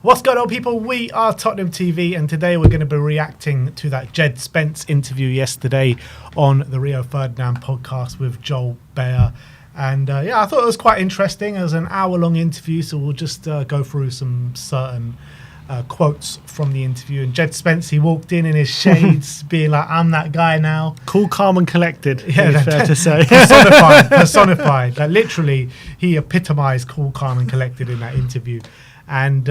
What's going on, people? We are Tottenham TV, and today we're going to be reacting to that Djed Spence interview yesterday on the Rio Ferdinand podcast with Joel Bayer. And I thought it was quite interesting. It was an hour-long interview, so we'll just go through some certain quotes from the interview. And Djed Spence, he walked in his shades, being like, "I'm that guy now." Cool, calm, and collected. Yeah, fair to say. Personified. Like literally, he epitomised cool, calm, and collected in that interview. And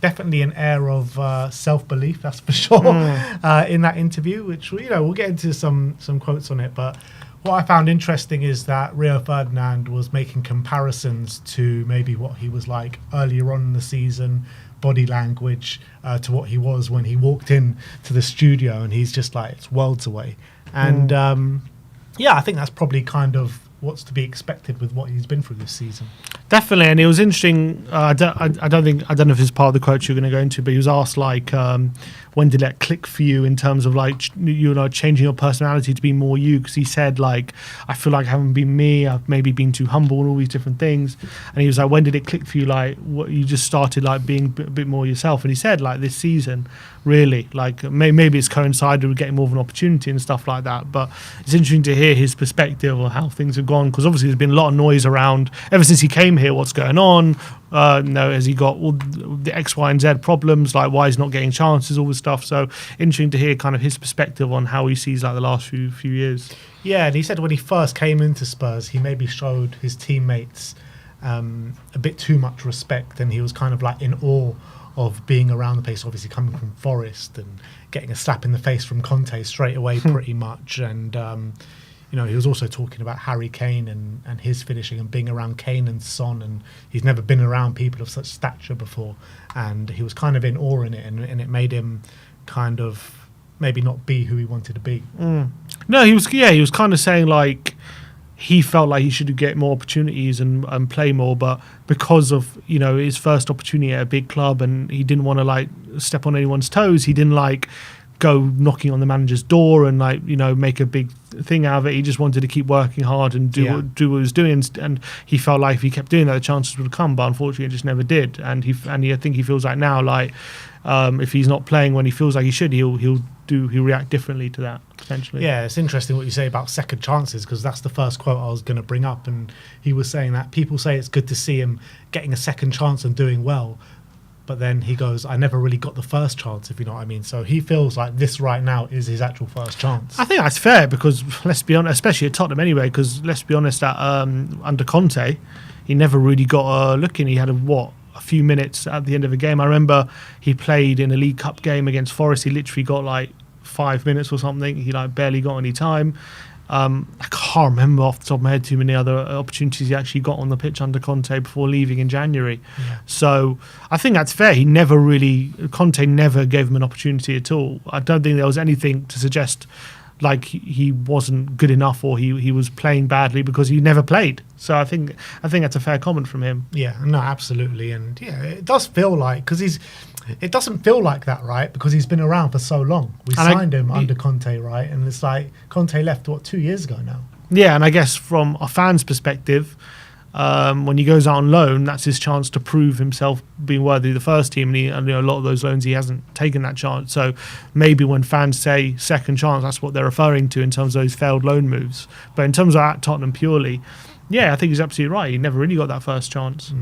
definitely an air of self-belief, that's for sure, in that interview, which, we'll get into some quotes on it. But what I found interesting is that Rio Ferdinand was making comparisons to maybe what he was like earlier on in the season, body language, to what he was when he walked in to the studio, and he's just like, it's worlds away. And I think that's probably kind of what's to be expected with what he's been through this season. Definitely, and it was interesting. I don't know if it's part of the quote you're going to go into, but he was asked like, when did that click for you in terms of like changing your personality to be more you? Because he said like, I feel like I haven't been me. I've maybe been too humble and all these different things. And he was like, when did it click for you? Like, what you just started like being a bit more yourself. And he said like this season, really, like maybe it's coincided with getting more of an opportunity and stuff like that. But it's interesting to hear his perspective on how things have gone, because obviously there's been a lot of noise around ever since he came here. What's going on? Has he got all the X, Y, and Z problems? Like, why he's not getting chances? All this stuff. So interesting to hear kind of his perspective on how he sees like the last few years. Yeah, and he said when he first came into Spurs, he maybe showed his teammates a bit too much respect, and he was kind of like in awe of being around the place. Obviously, coming from Forest and getting a slap in the face from Conte straight away, pretty much. And he was also talking about Harry Kane and his finishing and being around Kane and Son, and he's never been around people of such stature before, and he was kind of in awe in it, and it made him kind of maybe not be who he wanted to be. No, he was kind of saying like he felt like he should get more opportunities and play more, but because of his first opportunity at a big club, and he didn't want to like step on anyone's toes, he didn't like go knocking on the manager's door and like make a big thing out of it. He just wanted to keep working hard and do what he was doing, and he felt like if he kept doing that, the chances would come. But unfortunately, it just never did. And I think he feels like now, like if he's not playing when he feels like he should, he'll react differently to that potentially. Yeah, it's interesting what you say about second chances, because that's the first quote I was going to bring up, and he was saying that people say it's good to see him getting a second chance and doing well. But then he goes, I never really got the first chance, if you know what I mean. So he feels like this right now is his actual first chance. I think that's fair, because let's be honest, especially at Tottenham anyway, because let's be honest, that under Conte, he never really got a look in. He had a few minutes at the end of a game. I remember he played in a League Cup game against Forest. He literally got like 5 minutes or something. He like barely got any time. I can't remember off the top of my head too many other opportunities he actually got on the pitch under Conte before leaving in January. Yeah. So I think that's fair. Conte never gave him an opportunity at all. I don't think there was anything to suggest like he wasn't good enough or he was playing badly, because he never played. So I think that's a fair comment from him. Yeah, no, absolutely. And yeah, it does feel like, because it doesn't feel like that, right? Because he's been around for so long. We signed him under Conte, right? And it's like Conte left, 2 years ago now? Yeah, and I guess from a fan's perspective, when he goes out on loan, that's his chance to prove himself being worthy of the first team. And a lot of those loans, he hasn't taken that chance. So maybe when fans say second chance, that's what they're referring to in terms of those failed loan moves. But in terms of at Tottenham purely, yeah, I think he's absolutely right. He never really got that first chance.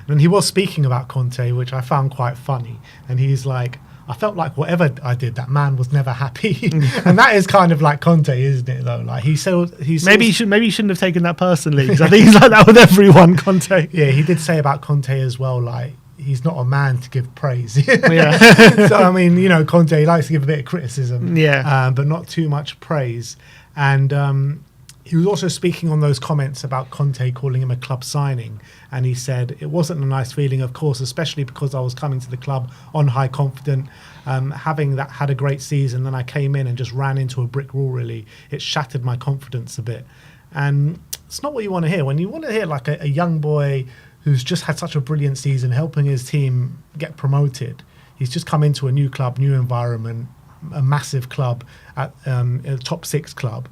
And he was speaking about Conte, which I found quite funny. And he's like, I felt like whatever I did, that man was never happy. And that is kind of like Conte, isn't it, though? Like maybe he shouldn't have taken that personally, because I think he's like that with everyone, Conte. Yeah, he did say about Conte as well, like, he's not a man to give praise. Yeah. So, I mean, Conte, he likes to give a bit of criticism, but not too much praise. And he was also speaking on those comments about Conte calling him a club signing, and he said it wasn't a nice feeling, of course, especially because I was coming to the club on high confident, having had a great season, then I came in and just ran into a brick wall, really. It shattered my confidence a bit. And it's not what you want to hear. When you want to hear like a young boy who's just had such a brilliant season, helping his team get promoted, he's just come into a new club, new environment, a massive club, at a top 6 club.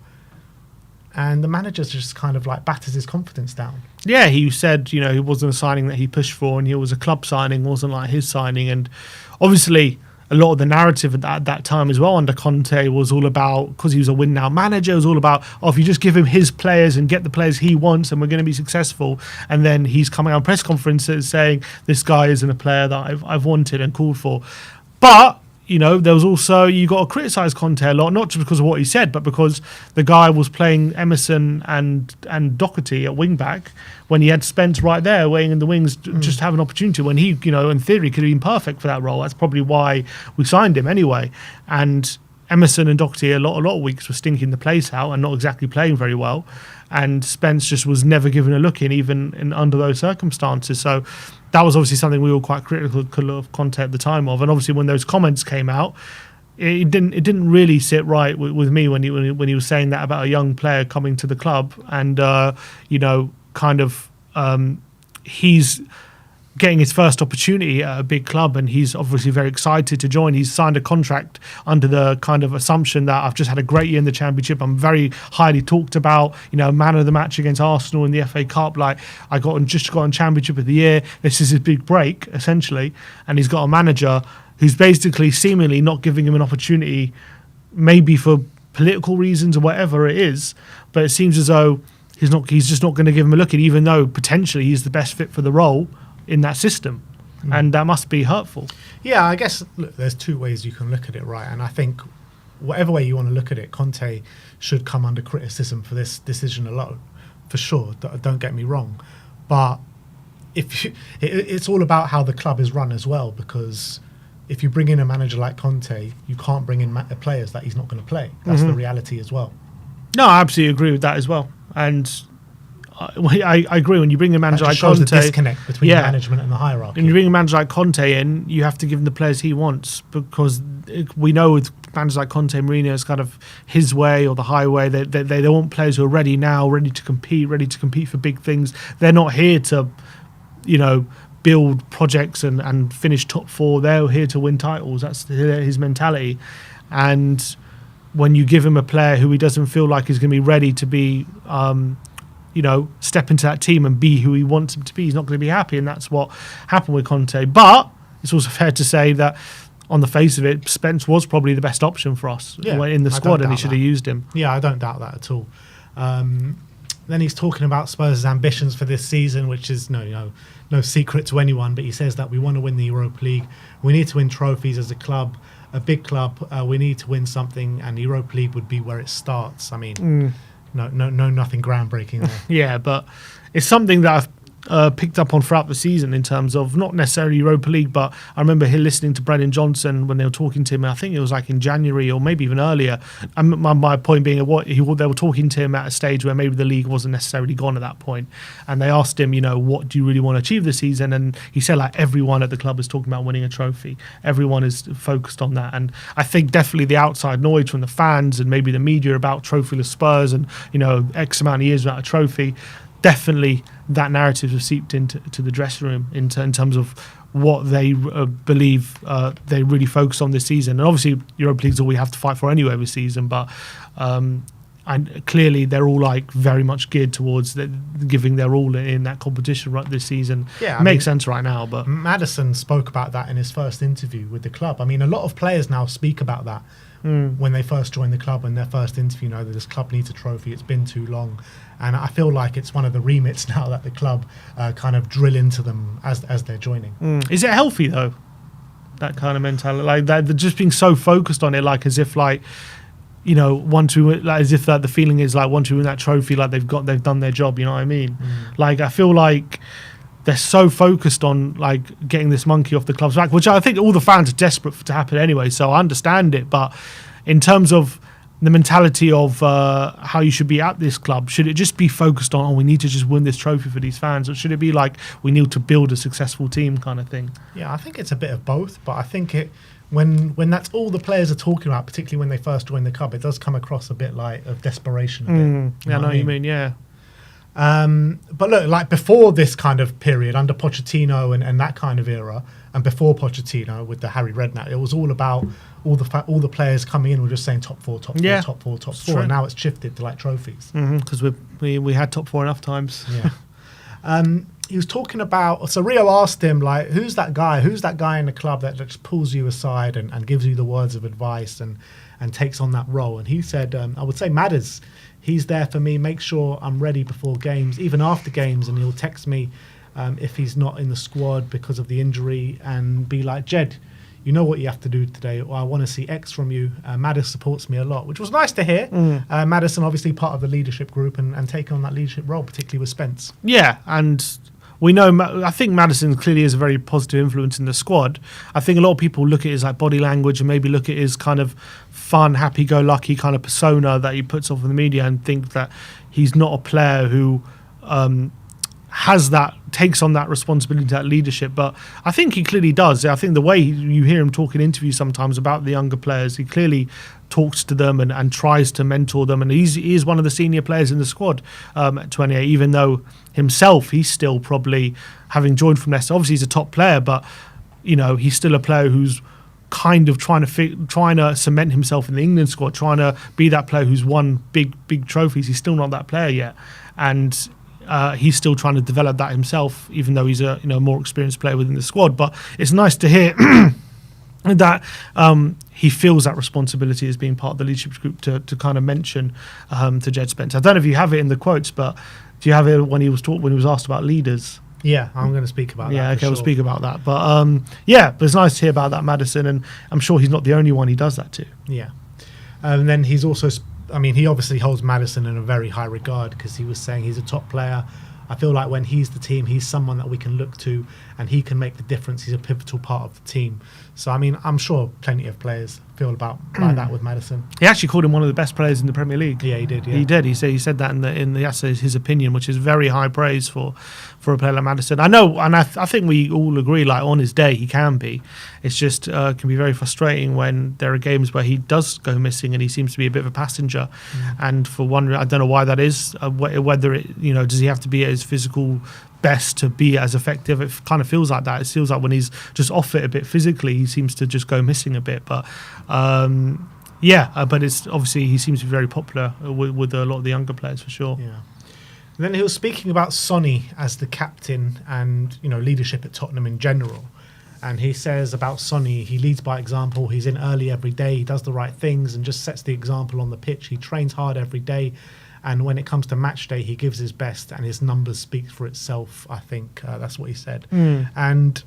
and the manager just kind of like batters his confidence down. Yeah, he said, you know, it wasn't a signing that he pushed for, and it was a club signing, wasn't like his signing. And obviously, a lot of the narrative at that time as well under Conte was all about, because he was a win-now manager, it was all about, oh, if you just give him his players and get the players he wants, and we're going to be successful. And then he's coming on press conferences saying, this guy isn't a player that I've wanted and called for. But you know, there was also, you got to criticise Conte a lot, not just because of what he said, but because the guy was playing Emerson and Doherty at wing back when he had Spence right there waiting in the wings, just to have an opportunity when he, you know, in theory could have been perfect for that role. That's probably why we signed him anyway. And Emerson and Doherty a lot of weeks were stinking the place out and not exactly playing very well. And Spence just was never given a look in, even in under those circumstances. So that was obviously something we were quite critical of Conte at the time of. And obviously when those comments came out, it didn't really sit right with me when he was saying that about a young player coming to the club. And you know, kind of he's getting his first opportunity at a big club, and he's obviously very excited to join. He's signed a contract under the kind of assumption that I've just had a great year in the Championship. I'm very highly talked about, you know, man of the match against Arsenal in the FA Cup. Like, I just got on Championship of the Year. This is his big break, essentially. And he's got a manager who's basically seemingly not giving him an opportunity, maybe for political reasons or whatever it is. But it seems as though he's just not going to give him a look at, even though potentially he's the best fit for the role in that system. And that must be hurtful. Yeah, I guess, look, there's two ways you can look at it, right? And I think whatever way you want to look at it, Conte should come under criticism for this decision alone, for sure. Don't get me wrong. But it's all about how the club is run as well, because if you bring in a manager like Conte, you can't bring in players that he's not going to play. That's the reality as well. No, I absolutely agree with that as well. And I agree. When you bring a manager like Conte, the disconnect between the management and the hierarchy. When you bring a manager like Conte in, you have to give him the players he wants, because we know with managers like Conte and Mourinho, it's kind of his way or the highway. They want players who are ready now, ready to compete for big things. They're not here to, you know, build projects and finish top four. They're here to win titles. That's his mentality. And when you give him a player who he doesn't feel like is going to be ready to be, you know, step into that team and be who he wants him to be, he's not going to be happy. And that's what happened with Conte. But it's also fair to say that on the face of it, Spence was probably the best option for us in the squad, and he should have used him. Yeah, I don't doubt that at all. Then he's talking about Spurs' ambitions for this season, which is no secret to anyone, but he says that we want to win the Europa League. We need to win trophies as a club, a big club. We need to win something, and the Europa League would be where it starts. I mean, nothing groundbreaking there. Yeah, but it's something that I've picked up on throughout the season in terms of not necessarily Europa League, but I remember listening to Brendan Johnson when they were talking to him. I think it was like in January or maybe even earlier. And my point being, they were talking to him at a stage where maybe the league wasn't necessarily gone at that point. And they asked him, you know, what do you really want to achieve this season? And he said, like, everyone at the club is talking about winning a trophy. Everyone is focused on that. And I think definitely the outside noise from the fans and maybe the media about trophyless Spurs and, you know, X amount of years without a trophy, definitely that narrative has seeped into the dressing room in terms of what they believe they really focus on this season. And obviously Europa League's all we have to fight for anyway this season, but and clearly they're all like very much geared towards giving their all in that competition right this season. Yeah, makes sense right now. But Maddison spoke about that in his first interview with the club. I mean, a lot of players now speak about that when they first join the club, and their first interview, you know, that this club needs a trophy, it's been too long. And I feel like it's one of the remits now that the club kind of drill into them as they're joining. Is it healthy though, that kind of mentality, like that, they're just being so focused on it, like as if like, you know, once we win, like as if that the feeling is like once we win that trophy, like they've done their job. You know what I mean? Like I feel like they're so focused on like getting this monkey off the club's back, which I think all the fans are desperate for to happen anyway. So I understand it, but in terms of the mentality of how you should be at this club, should it just be focused on, we need to just win this trophy for these fans, or should it be like we need to build a successful team kind of thing? Yeah, I think it's a bit of both, but I think when that's all the players are talking about, particularly when they first join the club, it does come across a bit like of desperation. Yeah, I know what you mean, yeah. But look, like before this kind of period under Pochettino and that kind of era, and before Pochettino with the Harry Redknapp, it was all about all the players coming in were just saying top four, top four, top four, top four. And now it's shifted to like trophies. Because we had top four enough times. Yeah. He was talking about, so Rio asked him, like, who's that guy in the club that just pulls you aside and gives you the words of advice and takes on that role? And he said, I would say Madders. He's there for me, make sure I'm ready before games, even after games, and he'll text me if he's not in the squad because of the injury and be like, Djed, you know what you have to do today, or I want to see X from you. Maddis supports me a lot, which was nice to hear. Maddison obviously part of the leadership group and taking on that leadership role, particularly with Spence. Yeah, and we know, I think Maddison clearly is a very positive influence in the squad. I think a lot of people look at his like body language and maybe look at his kind of fun, happy-go-lucky kind of persona that he puts off in the media and think that he's not a player who takes on that responsibility, that leadership. But I think he clearly does. I think the way you hear him talk in interviews sometimes about the younger players, he clearly talks to them and tries to mentor them. And he is one of the senior players in the squad at 28, even though himself, he's still probably, having joined from Leicester, obviously he's a top player, but you know, he's still a player who's kind of trying to cement himself in the England squad, trying to be that player who's won big trophies. He's still not that player yet, and he's still trying to develop that himself, even though he's a more experienced player within the squad. But it's nice to hear that he feels that responsibility as being part of the leadership group to kind of mention to Djed Spence. I don't know if you have it in the quotes, but do you have it when he was asked about leaders? Yeah, I'm going to speak about that. Yeah, okay, we'll speak about that. But but it's nice to hear about that, Maddison, and I'm sure he's not the only one he does that to. Yeah. And then he's also, he obviously holds Maddison in a very high regard because he was saying he's a top player. I feel like when he's the team, he's someone that we can look to and he can make the difference. He's a pivotal part of the team. So, I'm sure plenty of players feel like that with Maddison. He actually called him one of the best players in the Premier League. Yeah, he did. Yeah. He did. He said that in the essay, his opinion, which is very high praise for a player like Maddison. I know, and I think we all agree, like on his day, he can be. It's just can be very frustrating when there are games where he does go missing and he seems to be a bit of a passenger. And for one, I don't know why that is. Whether it, does he have to be at his physical best to be as effective? It kind of feels like that. It feels like when he's just off it a bit physically, he seems to just go missing a bit. But but it's obviously he seems to be very popular with a lot of the younger players for sure. Yeah. And then he was speaking about Sonny as the captain and leadership at Tottenham in general. And he says about Sonny, he leads by example. He's in early every day. He does the right things and just sets the example on the pitch. He trains hard every day. And when it comes to match day, he gives his best and his numbers speak for itself, I think. That's what he said. And,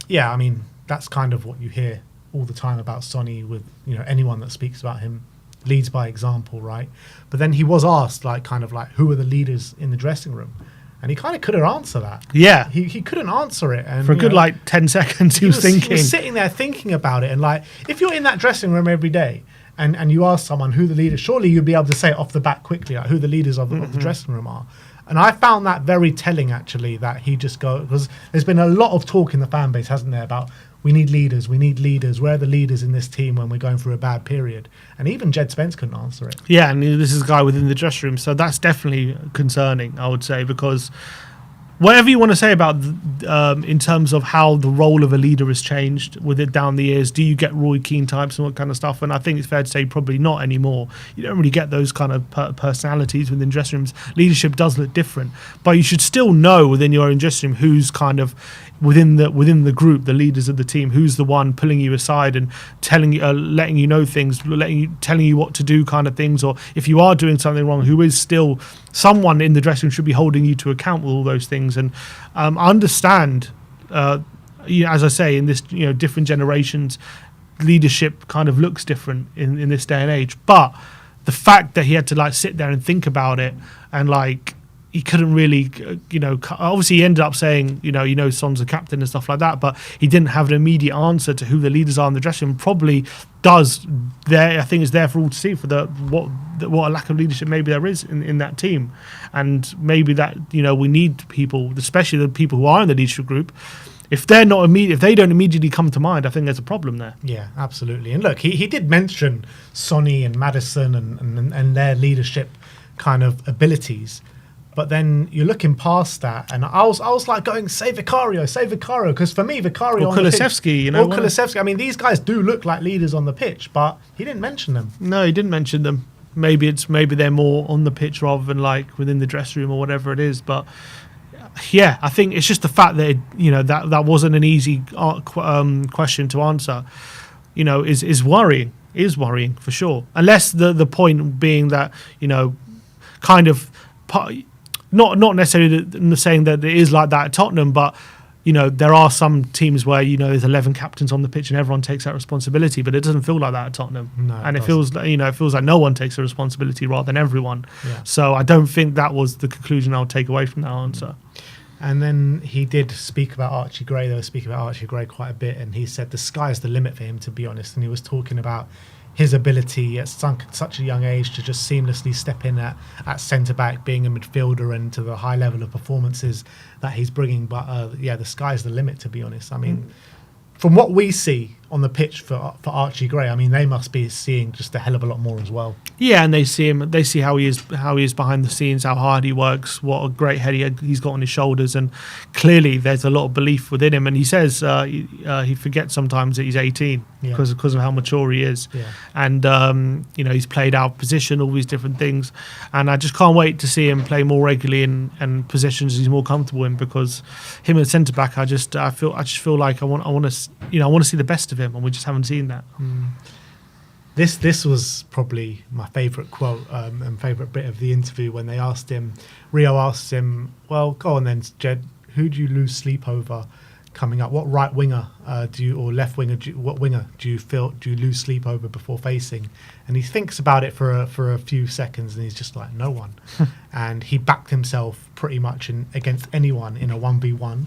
yeah, that's kind of what you hear all the time about Sonny with, anyone that speaks about him leads by example, right? But then he was asked, who are the leaders in the dressing room? And he kind of couldn't answer that. Yeah. He couldn't answer it. And for a good, 10 seconds, he was thinking. He was sitting there thinking about it. And, if you're in that dressing room every day, and you ask someone who the leaders, surely you'd be able to say off the bat quickly who the leaders of the dressing room are. And I found that very telling, actually, that he just because there's been a lot of talk in the fan base, hasn't there, about we need leaders. Where are the leaders in this team when we're going through a bad period? And even Djed Spence couldn't answer it. Yeah, and this is a guy within the dressing room, so that's definitely concerning, I would say, because whatever you want to say about in terms of how the role of a leader has changed with it down the years, do you get Roy Keane types and what kind of stuff? And I think it's fair to say probably not anymore. You don't really get those kind of personalities within dressing rooms. Leadership does look different, but you should still know within your own dressing room who's kind of within the group, the leaders of the team, who's the one pulling you aside and telling you, letting you know things, telling you what to do, kind of things. Or if you are doing something wrong, who is still someone in the dressing room should be holding you to account with all those things. And I understand, as I say, in this different generations, leadership kind of looks different in this day and age. But the fact that he had to sit there and think about it and he couldn't really, obviously he ended up saying, Son's the captain and stuff like that, but he didn't have an immediate answer to who the leaders are in the dressing room. Probably does there, I think it's there for all to see for what a lack of leadership maybe there is in that team. And maybe that, we need people, especially the people who are in the leadership group, if they don't immediately come to mind, I think there's a problem there. Yeah, absolutely. And look, he did mention Sonny and Maddison and their leadership kind of abilities. But then you're looking past that, and I was like going, say Vicario, because for me, Vicario Or Kulusevski, you know. Or Kulusevski. I mean, these guys do look like leaders on the pitch, but he didn't mention them. No, he didn't mention them. Maybe they're more on the pitch rather than like within the dressing room or whatever it is. But yeah, I think it's just the fact that that wasn't an easy question to answer. Is worrying. Is worrying for sure. Unless the point being that kind of. Not necessarily saying that it is like that at Tottenham, but there are some teams where there's 11 captains on the pitch and everyone takes that responsibility, but it doesn't feel like that at Tottenham. No, and it feels like no one takes the responsibility rather than everyone. Yeah. So I don't think that was the conclusion I would take away from that answer. And then he did speak about Archie Gray. They were speaking about Archie Gray quite a bit, and he said the sky's the limit for him, to be honest. And he was talking about his ability at such a young age to just seamlessly step in at centre-back, being a midfielder, and to the high level of performances that he's bringing. But the sky's the limit, to be honest. I mean, from what we see on the pitch for Archie Gray, I mean, they must be seeing just a hell of a lot more as well. Yeah, and they see how he is behind the scenes, how hard he works, what a great head he's got on his shoulders, and clearly there's a lot of belief within him. And he says he forgets sometimes that he's 18 because of how mature he is. Yeah. And he's played out of position, all these different things, and I just can't wait to see him play more regularly in positions he's more comfortable in, because him as centre back, I just feel like I want to see the best of him, and we just haven't seen that. This was probably my favourite quote and favourite bit of the interview, when Rio asked him, well, go on then, Djed, who do you lose sleep over coming up? What right winger or left winger, what winger do you lose sleep over before facing? And he thinks about it for a few seconds, and he's just like, no one. And he backed himself pretty much against anyone in a 1v1,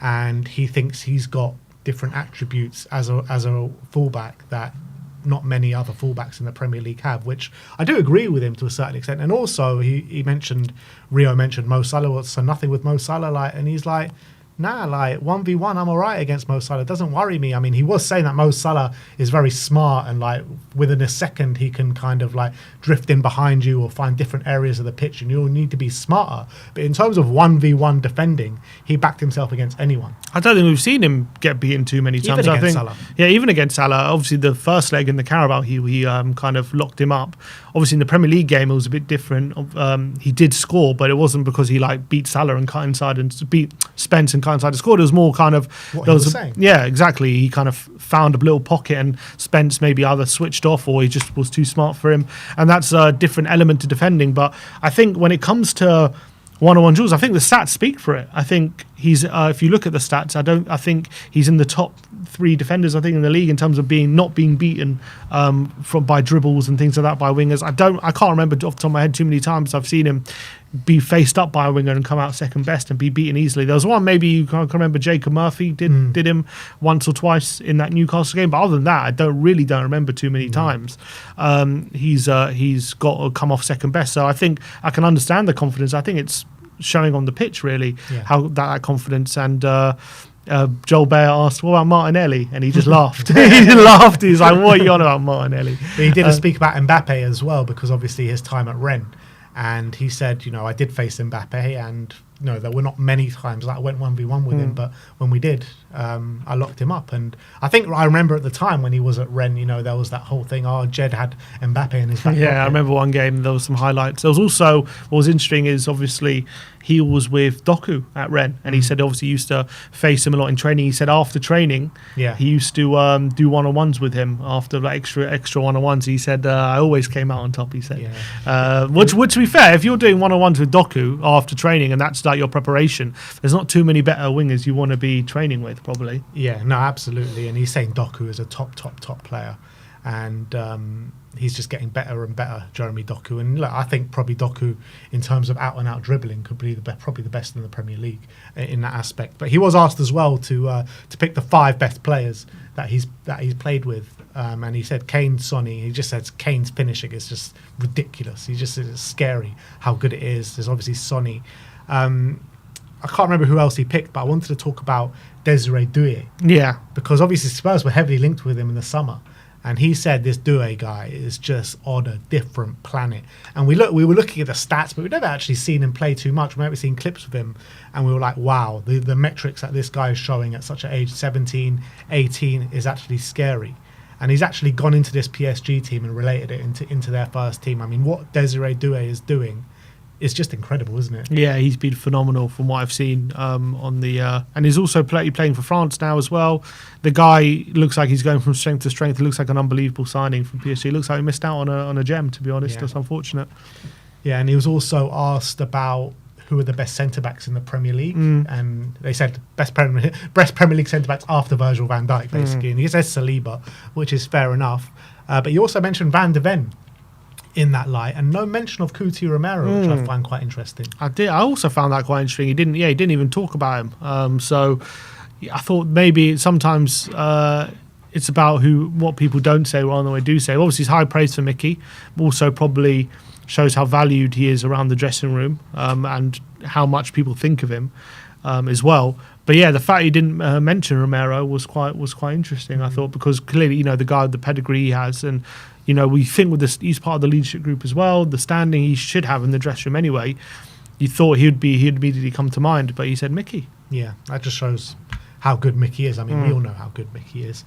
and he thinks he's got different attributes as a fullback that not many other fullbacks in the Premier League have, which I do agree with him to a certain extent. And also Rio mentioned Mo Salah, so nothing with Mo Salah, and he's like, nah, 1v1 I'm all right against Mo Salah, it doesn't worry me. I mean, he was saying that Mo Salah is very smart, and within a second he can kind of drift in behind you or find different areas of the pitch, and you'll need to be smarter. But in terms of 1v1 defending, he backed himself against anyone. I don't think we've seen him get beaten too many times. Even against Salah. Yeah, even against Salah. Obviously, the first leg in the Carabao, he kind of locked him up. Obviously, in the Premier League game, it was a bit different. He did score, but it wasn't because he beat Salah and cut inside and beat Spence and cut inside and scored. It was more kind of what he was saying. Yeah, exactly. He kind of found a little pocket, and Spence maybe either switched off or he just was too smart for him. And that's a different element to defending. But I think when it comes to one-on-one duels, I think the stats speak for it. I think he's if you look at the stats, I think he's in the top 3 defenders, I think, in the league in terms of not being beaten by dribbles and things like that by wingers. I can't remember off the top of my head too many times I've seen him be faced up by a winger and come out second best and be beaten easily. There was one, maybe you can remember, Jacob Murphy did him once or twice in that Newcastle game, but other than that, I don't remember too many times. He's got to come off second best, so I think I can understand the confidence. I think it's showing on the pitch really how that confidence. And Joel Bayer asked, what about Martinelli? And he just laughed. He laughed. He's like, what are you on about Martinelli? But he did speak about Mbappe as well, because obviously his time at Rennes. And he said, I did face Mbappe, and there were not many times that I went 1v1 with him, but when we did, I locked him up. And I remember at the time when he was at Rennes, there was that whole thing, Djed had Mbappe in his back pocket. I remember one game, there was some highlights. There was also, what was interesting is obviously he was with Doku at Rennes, and he said obviously he used to face him a lot in training. He said after training, he used to do one-on-ones with him after extra one-on-ones. He said, I always came out on top, he said. Which to be fair, if you're doing one-on-ones with Doku after training and that's your preparation, there's not too many better wingers you want to be training with, probably. Yeah, no, absolutely. And he's saying Doku is a top player. And he's just getting better and better, Jeremy Doku. And look, I think probably Doku, in terms of out-and-out dribbling, could be probably the best in the Premier League in that aspect. But he was asked as well to pick the 5 best players that he's played with. And he said Kane, Sonny. He just says Kane's finishing is just ridiculous. It's scary how good it is. There's obviously Sonny. I can't remember who else he picked, but I wanted to talk about Desiree Doué. Yeah. Because obviously Spurs were heavily linked with him in the summer. And he said this Djed guy is just on a different planet. And we were looking at the stats, but we'd never actually seen him play too much. We've never seen clips of him. And we were like, wow, the metrics that this guy is showing at such an age, 17, 18, is actually scary. And he's actually gone into this PSG team and related it into their first team. I mean, what Djed is doing is just incredible, isn't it? Yeah, he's been phenomenal from what I've seen on the... and he's also playing for France now as well. The guy looks like he's going from strength to strength. It looks like an unbelievable signing from PSG. Looks like he missed out on a gem, to be honest. That's unfortunate. Yeah, and he was also asked about who are the best centre-backs in the Premier League. And they said best Premier League centre-backs after Virgil van Dijk, basically. And he says Saliba, which is fair enough. But he also mentioned Van de Ven in that light, and no mention of Cuti Romero, which I find quite interesting. I also found that quite interesting. He didn't even talk about him. So I thought maybe sometimes it's about what people don't say rather than what they do say. Obviously, it's high praise for Mickey. Also, probably shows how valued he is around the dressing room and how much people think of him as well. But yeah, the fact he didn't mention Romero was quite interesting. I thought, because clearly, the guy, the pedigree he has, and we think with this, he's part of the leadership group as well. The standing he should have in the dressing room anyway. You thought he'd immediately come to mind, but he said Mickey. Yeah, that just shows how good Mickey is. I mean, we all know how good Mickey is.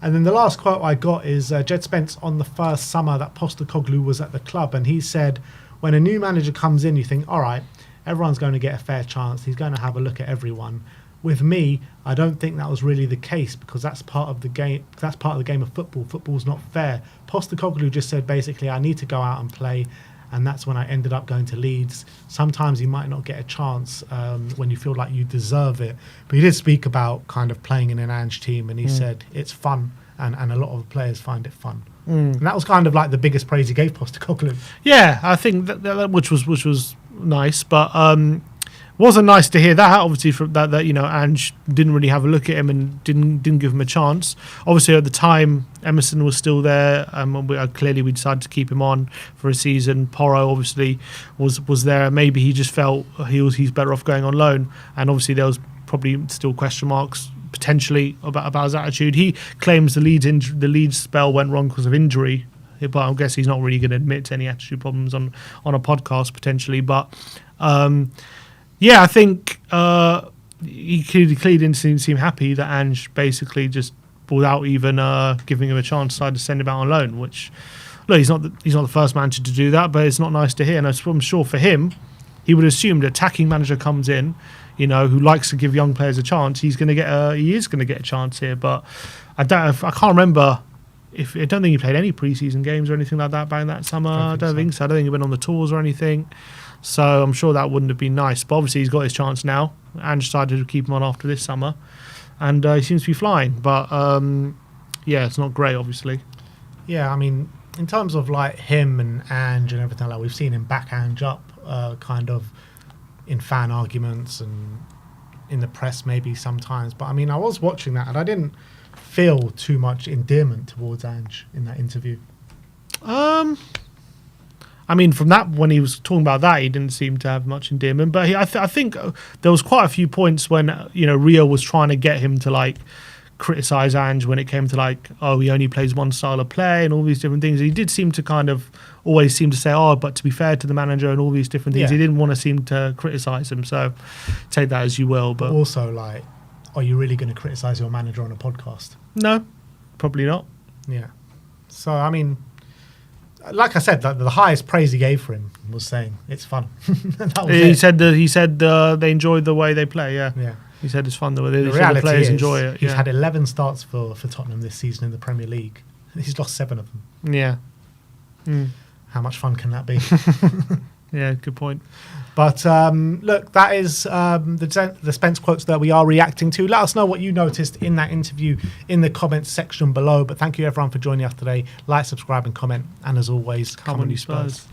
And then the last quote I got is Djed Spence on the first summer that Postecoglou was at the club, and he said, when a new manager comes in, you think, all right, everyone's going to get a fair chance. He's going to have a look at everyone. With me, I don't think that was really the case, because that's part of the game. That's part of the game of football. Football's not fair. Postecoglou just said, basically, I need to go out and play, and that's when I ended up going to Leeds. Sometimes you might not get a chance when you feel like you deserve it. But he did speak about kind of playing in an Ange team, and he said it's fun, and a lot of the players find it fun. And that was kind of like the biggest praise he gave Postecoglou. Yeah, I think that which was nice, but wasn't nice to hear that. Obviously, from that Ange didn't really have a look at him and didn't give him a chance. Obviously, at the time, Emerson was still there. Clearly, we decided to keep him on for a season. Porro obviously was there. Maybe he just felt he's better off going on loan. And obviously, there was probably still question marks potentially about his attitude. He claims the Leeds spell went wrong because of injury, but I guess he's not really going to admit to any attitude problems on a podcast potentially. But yeah, I think he clearly didn't seem happy that Ange basically just, without even giving him a chance, decided to send him out on loan. Which, look, he's not the first manager to do that, but it's not nice to hear. And I'm sure for him, he would assume the attacking manager comes in, who likes to give young players a chance. He is going to get a chance here. But I can't remember. I don't think he played any preseason games or anything like that back in that summer. I don't think so. I don't think he went on the tours or anything. So I'm sure that wouldn't have been nice. But obviously he's got his chance now. And decided to keep him on after this summer. And he seems to be flying. But yeah, it's not great, obviously. Yeah, I mean, in terms of like him and Ange and everything like, we've seen him back Ange up kind of in fan arguments and in the press maybe sometimes. But I mean, I was watching that and I didn't feel too much endearment towards Ange in that interview. I mean, from that, when he was talking about that, he didn't seem to have much endearment. But I think there was quite a few points when Rio was trying to get him to like criticize Ange when it came to like, oh, he only plays one style of play and all these different things. He did seem to kind of always seem to say, oh, but to be fair to the manager and all these different things, he didn't want to seem to criticize him. So take that as you will. But also, like, are you really going to criticize your manager on a podcast? No, probably not. Yeah. So I mean, like I said, the highest praise he gave for him was saying it's fun. That was he said they enjoyed the way they play. Yeah. He said it's fun the way the players enjoy it. He's had 11 starts for Tottenham this season in the Premier League. He's lost 7 of them. Yeah. How much fun can that be? Yeah, good point. But look, that is the Spence quotes that we are reacting to. Let us know what you noticed in that interview in the comments section below. But thank you everyone for joining us today. Like, subscribe and comment. And as always, come on you Spurs.